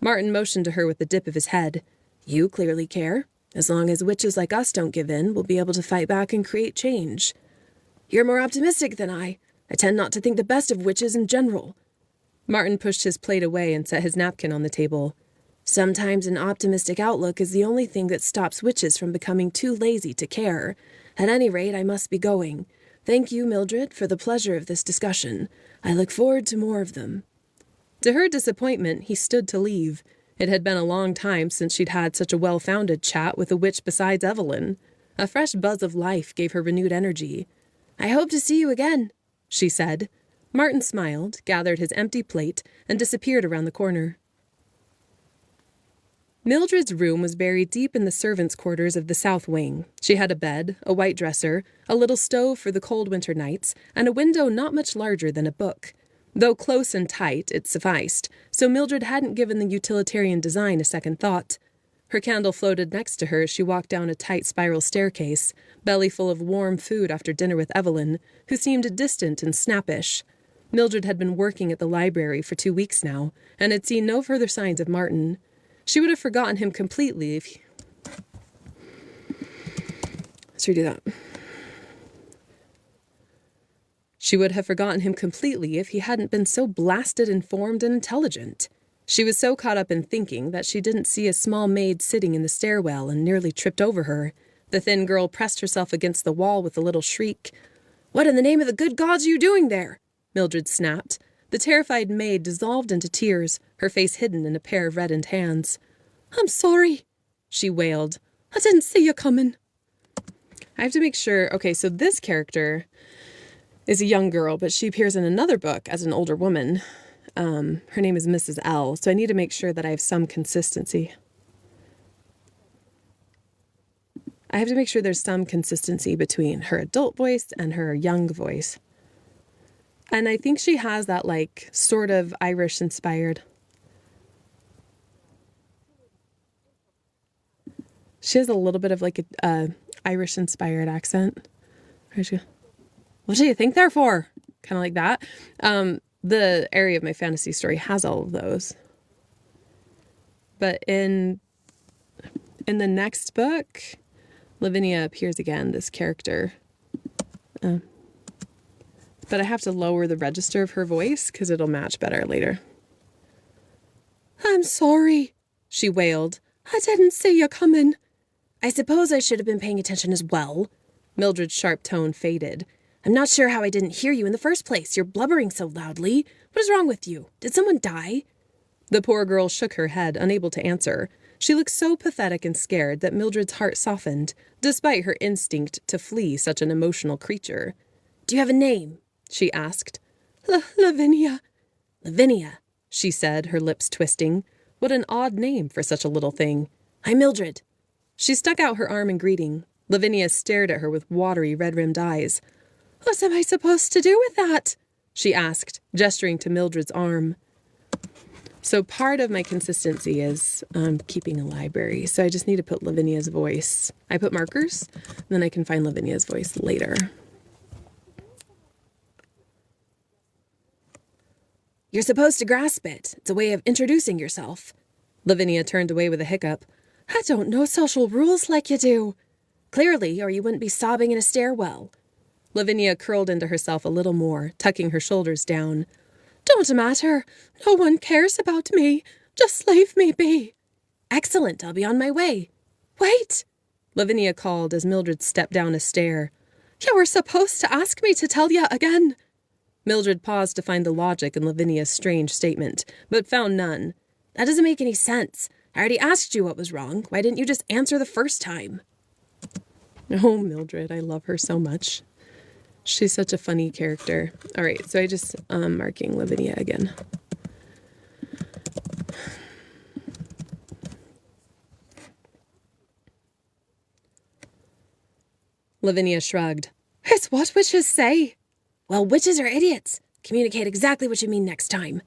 Martin motioned to her with a dip of his head. You clearly care. As long as witches like us don't give in, we'll be able to fight back and create change. You're more optimistic than I. I tend not to think the best of witches in general. Martin pushed his plate away and set his napkin on the table. Sometimes an optimistic outlook is the only thing that stops witches from becoming too lazy to care. At any rate, I must be going. Thank you, Mildred, for the pleasure of this discussion. I look forward to more of them. To her disappointment, he stood to leave. It had been a long time since she'd had such a well-founded chat with a witch besides Evelyn. A fresh buzz of life gave her renewed energy. I hope to see you again, she said. Martin smiled, gathered his empty plate, and disappeared around the corner. Mildred's room was buried deep in the servants' quarters of the south wing. She had a bed, a white dresser, a little stove for the cold winter nights, and a window not much larger than a book. Though close and tight, it sufficed, so Mildred hadn't given the utilitarian design a second thought. Her candle floated next to her as she walked down a tight spiral staircase, belly full of warm food after dinner with Evelyn, who seemed distant and snappish. Mildred had been working at the library for 2 weeks now, and had seen no further signs of Martin. She would have forgotten him completely if he... Let's redo that. She would have forgotten him completely if he hadn't been so blasted informed and intelligent. She was so caught up in thinking that she didn't see a small maid sitting in the stairwell and nearly tripped over her. The thin girl pressed herself against the wall with a little shriek. "What in the name of the good gods are you doing there?" Mildred snapped. The terrified maid dissolved into tears, her face hidden in a pair of reddened hands. "I'm sorry," she wailed. "I didn't see you coming." I have to make sure... Okay, so this character is a young girl, but she appears in another book as an older woman. Her name is Mrs. L, so I need to make sure that I have some consistency. I have to make sure there's some consistency between her adult voice and her young voice. And I think she has that, like, sort of Irish-inspired... She has a little bit of, like, a Irish-inspired accent. What do you think they're for? Kind of like that. The area of my fantasy story has all of those. But in the next book, Lavinia appears again, this character. But I have to lower the register of her voice because it'll match better later. "I'm sorry," she wailed. "I didn't see you coming." "I suppose I should have been paying attention as well." Mildred's sharp tone faded. "I'm not sure how I didn't hear you in the first place. You're blubbering so loudly. What is wrong with you? Did someone die?" The poor girl shook her head, unable to answer. She looked so pathetic and scared that Mildred's heart softened, despite her instinct to flee such an emotional creature. "Do you have a name?" she asked. Lavinia. "Lavinia," she said, her lips twisting. What an odd name for such a little thing. "I'm Mildred." She stuck out her arm in greeting. Lavinia stared at her with watery, red-rimmed eyes. "What am I supposed to do with that?" she asked, gesturing to Mildred's arm. So part of my consistency is keeping a library, so I just need to put Lavinia's voice. I put markers, and then I can find Lavinia's voice later. "You're supposed to grasp it. It's a way of introducing yourself." Lavinia turned away with a hiccup. "I don't know social rules like you do." "Clearly, or you wouldn't be sobbing in a stairwell." Lavinia curled into herself a little more, tucking her shoulders down. "Don't matter. No one cares about me. Just leave me be." "Excellent. I'll be on my way." "Wait," Lavinia called as Mildred stepped down a stair. "You were supposed to ask me to tell you again." Mildred paused to find the logic in Lavinia's strange statement, but found none. "That doesn't make any sense. I already asked you what was wrong. Why didn't you just answer the first time?" Oh, Mildred, I love her so much. She's such a funny character. All right, so I just marking Lavinia again. Lavinia shrugged. "It's what witches say." "Well, witches are idiots. Communicate exactly what you mean next time."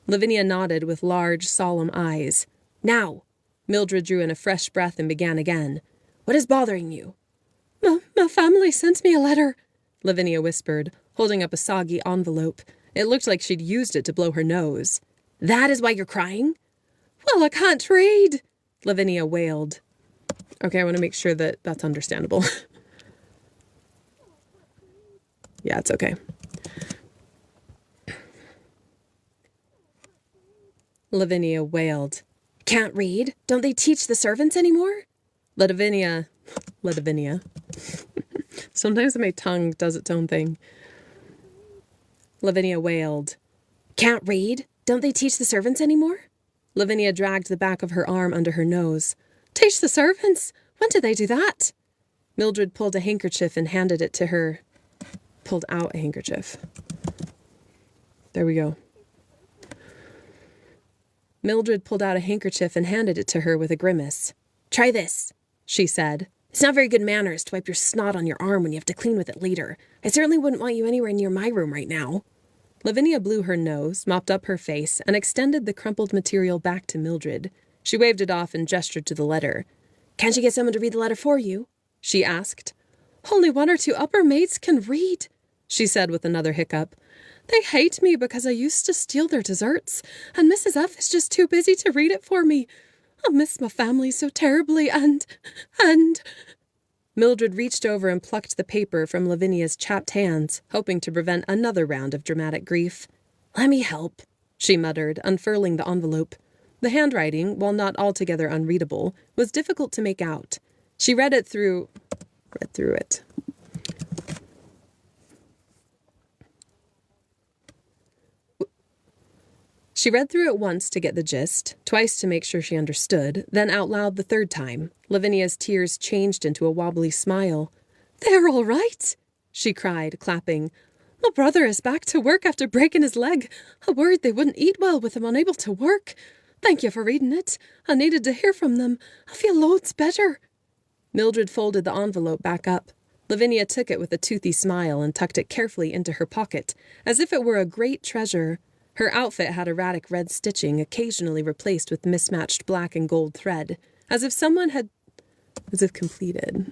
Lavinia nodded with large, solemn eyes. "Now." Mildred drew in a fresh breath and began again. "What is bothering you?" My family sent me a letter," Lavinia whispered, holding up a soggy envelope. It looked like she'd used it to blow her nose. "That is why you're crying?" "Well, I can't read," Lavinia wailed. Okay, I want to make sure that that's understandable. Yeah, it's okay. Lavinia wailed. "Can't read? Don't they teach the servants anymore?" Lavinia. Sometimes my tongue does its own thing. Lavinia wailed. "Can't read? Don't they teach the servants anymore?" Lavinia dragged the back of her arm under her nose. "Teach the servants? When did they do that?" Mildred pulled a handkerchief and handed it to her. Pulled out a handkerchief. There we go. Mildred pulled out a handkerchief and handed it to her with a grimace. "Try this," she said. "It's not very good manners to wipe your snot on your arm when you have to clean with it later. I certainly wouldn't want you anywhere near my room right now." Lavinia blew her nose, mopped up her face, and extended the crumpled material back to Mildred. She waved it off and gestured to the letter. "Can't you get someone to read the letter for you?" she asked. "Only one or two upper maids can read," she said with another hiccup. "They hate me because I used to steal their desserts, and Mrs. F is just too busy to read it for me. I'll miss my family so terribly, and... Mildred reached over and plucked the paper from Lavinia's chapped hands, hoping to prevent another round of dramatic grief. "Let me help," she muttered, unfurling the envelope. The handwriting, while not altogether unreadable, was difficult to make out. She read through it. She read through it once to get the gist, twice to make sure she understood, then out loud the third time. Lavinia's tears changed into a wobbly smile. "They're all right," she cried, clapping. "My brother is back to work after breaking his leg. I worried they wouldn't eat well with him unable to work. Thank you for reading it. I needed to hear from them. I feel loads better." Mildred folded the envelope back up. Lavinia took it with a toothy smile and tucked it carefully into her pocket, as if it were a great treasure. Her outfit had erratic red stitching, occasionally replaced with mismatched black and gold thread, as if completed.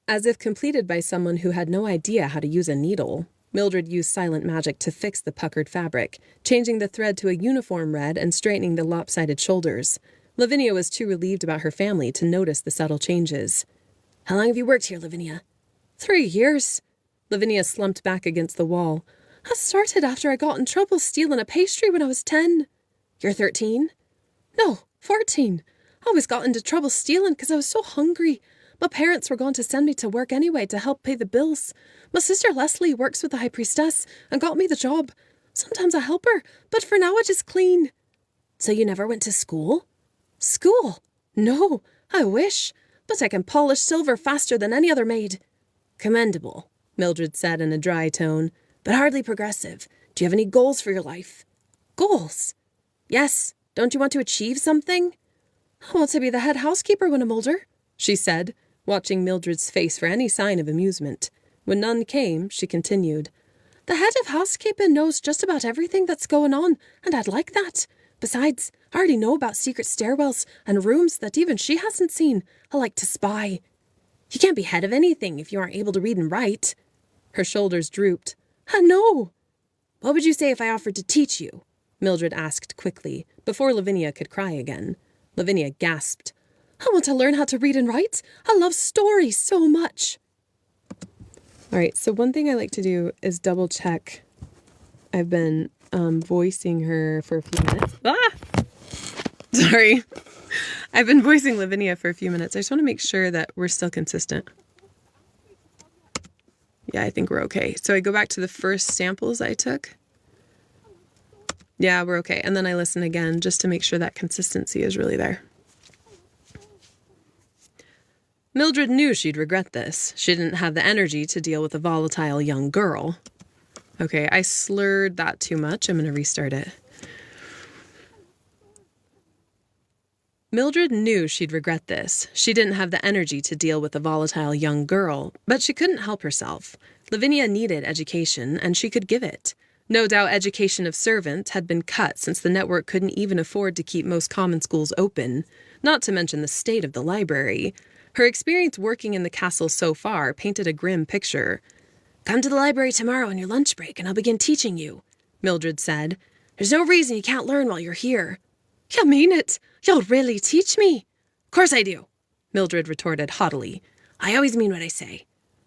As if completed by someone who had no idea how to use a needle. Mildred used silent magic to fix the puckered fabric, changing the thread to a uniform red and straightening the lopsided shoulders. Lavinia was too relieved about her family to notice the subtle changes. "How long have you worked here, Lavinia?" 3 years. Lavinia slumped back against the wall. I started after I got in trouble stealing a pastry when I was 10. "You're 13? No, 14. I always got into trouble stealing because I was so hungry. My parents were going to send me to work anyway to help pay the bills. My sister Leslie works with the High Priestess and got me the job. Sometimes I help her, but for now I just clean." "So you never went to school?" "School? No, I wish. But I can polish silver faster than any other maid." "Commendable," Mildred said in a dry tone. "But hardly progressive. Do you have any goals for your life?" "Goals?" "Yes. Don't you want to achieve something?" "I want to be the head housekeeper when I'm older," she said, watching Mildred's face for any sign of amusement. When none came, she continued. "The head of housekeeping knows just about everything that's going on, and I'd like that. Besides, I already know about secret stairwells and rooms that even she hasn't seen. I like to spy." "You can't be head of anything if you aren't able to read and write." Her shoulders drooped. "I know." "What would you say if I offered to teach you?" Mildred asked quickly, before Lavinia could cry again. Lavinia gasped. "I want to learn how to read and write. I love stories so much." All right, so one thing I like to do is double check. I've been voicing her for a few minutes. Sorry. I've been voicing Lavinia for a few minutes. I just want to make sure that we're still consistent. Yeah, I think we're okay. So I go back to the first samples I took. Yeah, we're okay. And then I listen again just to make sure that consistency is really there. Mildred knew she'd regret this. She didn't have the energy to deal with a volatile young girl. Okay, I slurred that too much. I'm going to restart it. Mildred knew she'd regret this. She didn't have the energy to deal with a volatile young girl, but she couldn't help herself. Lavinia needed education, and she could give it. No doubt education of servants had been cut since the network couldn't even afford to keep most common schools open, not to mention the state of the library. Her experience working in the castle so far painted a grim picture. "Come to the library tomorrow on your lunch break, and I'll begin teaching you," Mildred said. "There's no reason you can't learn while you're here." "You mean it? You'll really teach me?" "Of course I do," Mildred retorted haughtily. "I always mean what I say."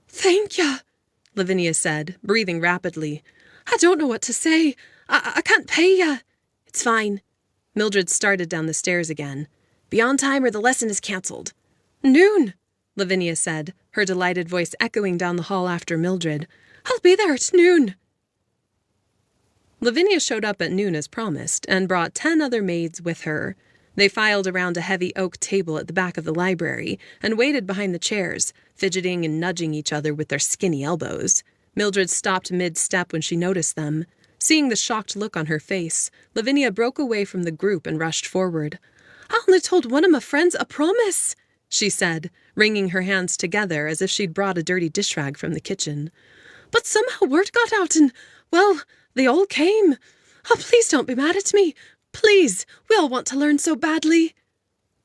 "Thank you," Lavinia said, breathing rapidly. "I don't know what to say. I can't pay you." "It's fine." Mildred started down the stairs again. "Be on time or the lesson is cancelled." "Noon," Lavinia said, her delighted voice echoing down the hall after Mildred. "I'll be there at noon." Lavinia showed up at noon as promised and brought 10 other maids with her. They filed around a heavy oak table at the back of the library and waited behind the chairs, fidgeting and nudging each other with their skinny elbows. Mildred stopped mid-step when she noticed them. Seeing the shocked look on her face, Lavinia broke away from the group and rushed forward. "I only told one of my friends a promise," she said, wringing her hands together as if she'd brought a dirty dish rag from the kitchen. "But somehow word got out and, well, they all came. Oh, please don't be mad at me. Please, we all want to learn so badly."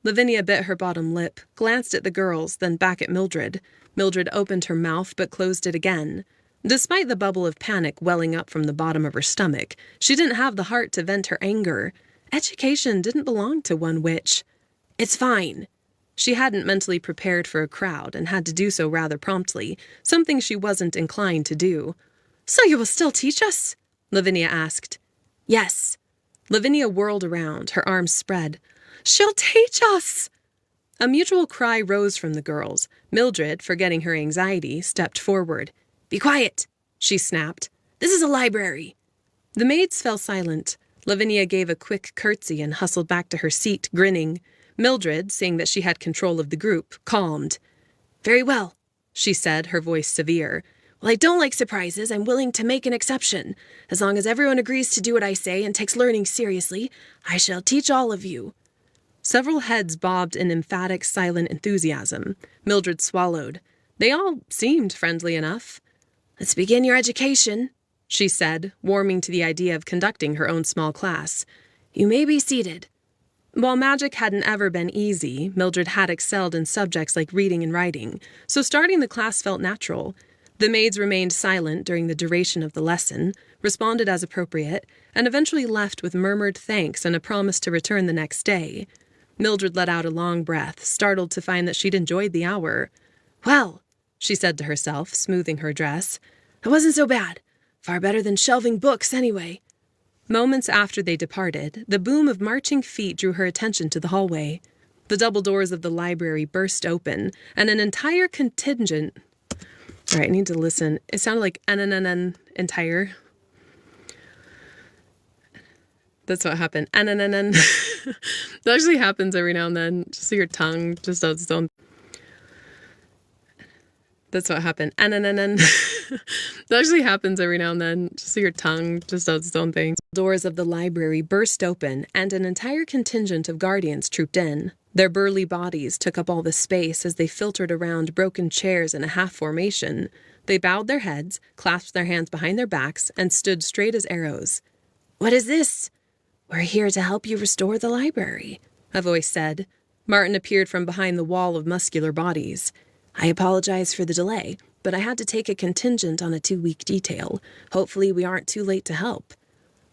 Lavinia bit her bottom lip, glanced at the girls, then back at Mildred. Mildred opened her mouth but closed it again. Despite the bubble of panic welling up from the bottom of her stomach, she didn't have the heart to vent her anger. Education didn't belong to one witch. "It's fine." She hadn't mentally prepared for a crowd and had to do so rather promptly, something she wasn't inclined to do. "So you will still teach us?" Lavinia asked. "Yes." Lavinia whirled around, her arms spread. "She'll teach us!" A mutual cry rose from the girls. Mildred, forgetting her anxiety, stepped forward. "Be quiet," she snapped. "This is a library." The maids fell silent. Lavinia gave a quick curtsy and hustled back to her seat, grinning. Mildred, seeing that she had control of the group, calmed. "Very well," she said, her voice severe. "Well, I don't like surprises. I'm willing to make an exception. As long as everyone agrees to do what I say and takes learning seriously, I shall teach all of you." Several heads bobbed in emphatic, silent enthusiasm. Mildred swallowed. They all seemed friendly enough. "Let's begin your education," she said, warming to the idea of conducting her own small class. "You may be seated." While magic hadn't ever been easy, Mildred had excelled in subjects like reading and writing, so starting the class felt natural. The maids remained silent during the duration of the lesson, responded as appropriate, and eventually left with murmured thanks and a promise to return the next day. Mildred let out a long breath, startled to find that she'd enjoyed the hour. "Well," she said to herself, smoothing her dress, "it wasn't so bad. Far better than shelving books, anyway." Moments after they departed, the boom of marching feet drew her attention to the hallway. The double doors of the library burst open, and an entire contingent... All right, I need to listen. It sounded like entire. That's what happened. That actually happens every now and then. Just so your tongue just does its own. That's what happened. That actually happens every now and then. Just so your tongue just does its own thing. Doors of the library burst open, and an entire contingent of guardians trooped in. Their burly bodies took up all the space as they filtered around broken chairs in a half formation. They bowed their heads, clasped their hands behind their backs, and stood straight as arrows. "What is this?" "We're here to help you restore the library," a voice said. Martin appeared from behind the wall of muscular bodies. "I apologize for the delay, but I had to take a contingent on a 2-week detail. Hopefully we aren't too late to help."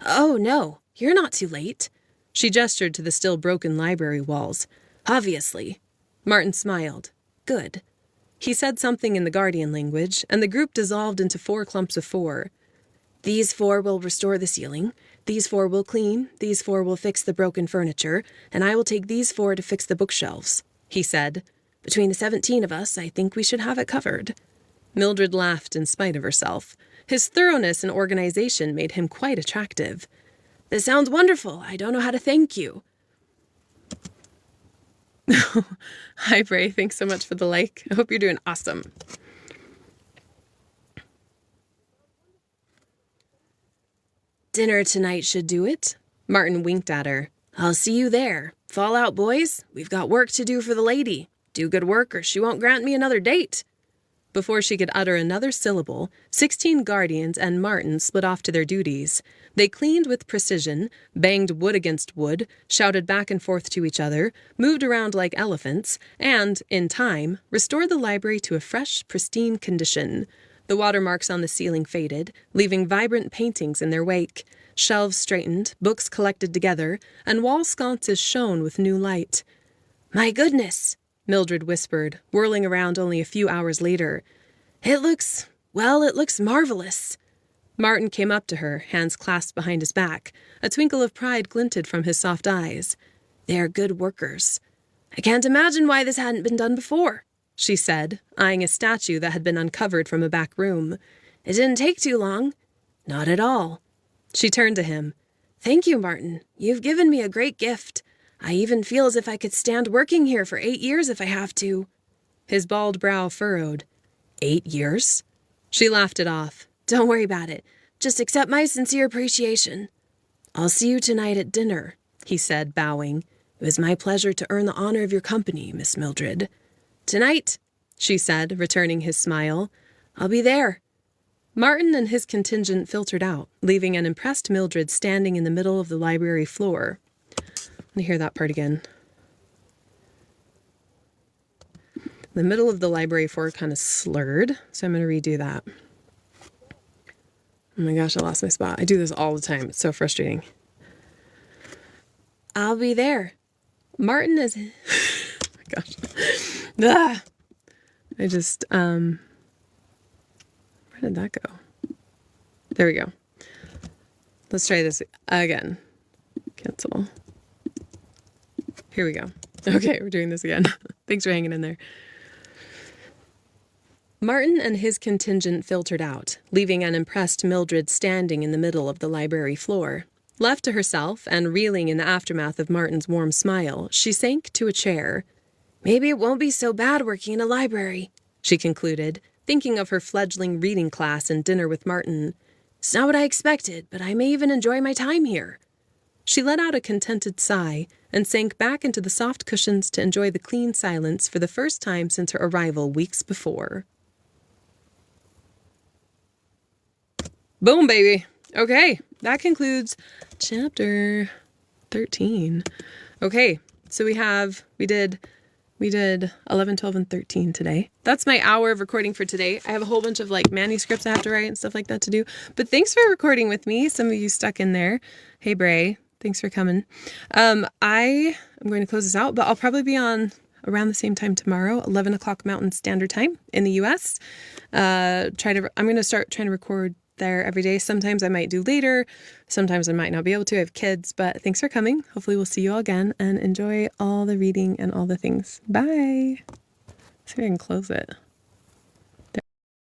"Oh, no, you're not too late." She gestured to the still broken library walls. "Obviously." Martin smiled. "Good." He said something in the Guardian language, and the group dissolved into 4 clumps of 4. "These 4 will restore the ceiling. These 4 will clean. These 4 will fix the broken furniture. And I will take these 4 to fix the bookshelves," he said. "Between the 17 of us, I think we should have it covered." Mildred laughed in spite of herself. His thoroughness and organization made him quite attractive. "This sounds wonderful. I don't know how to thank you." Hi, Bray. Thanks so much for the like. I hope you're doing awesome. "Dinner tonight should do it." Martin winked at her. "I'll see you there. Fall out, boys. We've got work to do for the lady. Do good work or she won't grant me another date." Before she could utter another syllable, 16 guardians and Martin split off to their duties. They cleaned with precision, banged wood against wood, shouted back and forth to each other, moved around like elephants, and, in time, restored the library to a fresh, pristine condition. The watermarks on the ceiling faded, leaving vibrant paintings in their wake. Shelves straightened, books collected together, and wall sconces shone with new light. "My goodness," Mildred whispered, whirling around only a few hours later. It looks marvelous." Martin came up to her, hands clasped behind his back. A twinkle of pride glinted from his soft eyes. "They're good workers." "I can't imagine why this hadn't been done before," she said, eyeing a statue that had been uncovered from a back room. "It didn't take too long." "Not at all." She turned to him. "Thank you, Martin. You've given me a great gift. I even feel as if I could stand working here for 8 years if I have to." His bald brow furrowed. 8 years? She laughed it off. Don't worry about it. Just accept my sincere appreciation. I'll see you tonight at dinner, he said, bowing. It was my pleasure to earn the honor of your company, Miss Mildred. Tonight, she said, returning his smile. I'll be there. Martin and his contingent filtered out, leaving an impressed Mildred standing in the middle of the library floor. Let me hear that part again. The middle of the library floor kind of slurred, so I'm going to redo that. Oh my gosh, I lost my spot. I do this all the time. It's so frustrating. I'll be there. Martin is... oh my gosh. Ah! I just... Where did that go? There we go. Let's try this again. Cancel. Here we go. Okay, we're doing this again. Thanks for hanging in there. Martin and his contingent filtered out, leaving an impressed Mildred standing in the middle of the library floor. Left to herself and reeling in the aftermath of Martin's warm smile, she sank to a chair. Maybe it won't be so bad working in a library, she concluded, thinking of her fledgling reading class and dinner with Martin. It's not what I expected, but I may even enjoy my time here. She let out a contented sigh and sank back into the soft cushions to enjoy the clean silence for the first time since her arrival weeks before. Boom, baby. Okay, that concludes chapter 13. Okay, so we did 11, 12, and 13 today. That's my hour of recording for today. I have a whole bunch of manuscripts I have to write and stuff like that to do. But thanks for recording with me. Some of you stuck in there. Hey, Bray, thanks for coming. I am going to close this out, but I'll probably be on around the same time tomorrow, 11 o'clock Mountain Standard Time in the U.S. I'm going to start trying to record there every day. Sometimes I might do later. Sometimes I might not be able to. I have kids, but thanks for coming. Hopefully we'll see you all again and enjoy all the reading and all the things. Bye. See if I can close it.